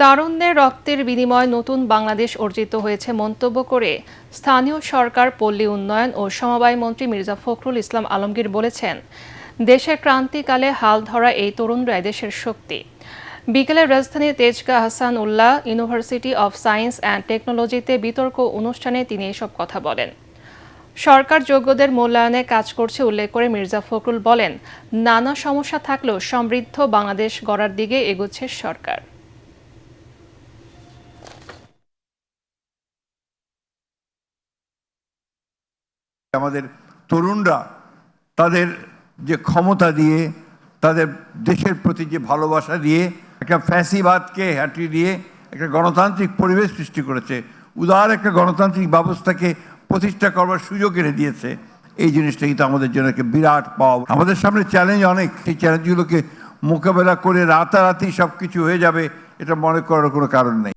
তারুণ্যের রক্তের বিনিময়ে নতুন বাংলাদেশ অর্জিত হয়েছে মন্তব্য করে স্থানীয় সরকার, পল্লী উন্নয়ন ও সমবায় মন্ত্রী মির্জা ফখরুল ইসলাম আলমগীর বলেছেন, দেশের ক্রান্তিকালে হাল ধরা এই তরুণরাই দেশের শক্তি। বিকেলে রাজধানীর তেজগাঁ হাসান উল্লাহ ইউনিভার্সিটি অব সায়েন্স অ্যান্ড টেকনোলজিতে বিতর্ক অনুষ্ঠানে তিনি এসব কথা বলেন। সরকার যোগ্যদের মূল্যায়নে কাজ করছে উল্লেখ করে মির্জা ফখরুল বলেন, নানা সমস্যা থাকলেও সমৃদ্ধ বাংলাদেশ গড়ার দিকে এগোচ্ছে সরকার। আমাদের তরুণরা তাদের যে ক্ষমতা দিয়ে, তাদের দেশের প্রতি যে ভালোবাসা দিয়ে, একটা ফ্যাসিবাদকে হটিয়ে দিয়ে একটা গণতান্ত্রিক পরিবেশ সৃষ্টি করেছে, উদার একটা গণতান্ত্রিক ব্যবস্থাকে প্রতিষ্ঠা করবার সুযোগ এনে দিয়েছে। এই জিনিসটা কিন্তু আমাদের জন্য একটা বিরাট পাওয়া। আমাদের সামনে চ্যালেঞ্জ অনেক, সেই চ্যালেঞ্জগুলোকে মোকাবেলা করে রাতারাতি সব কিছু হয়ে যাবে এটা মনে করার কোনো কারণ নেই।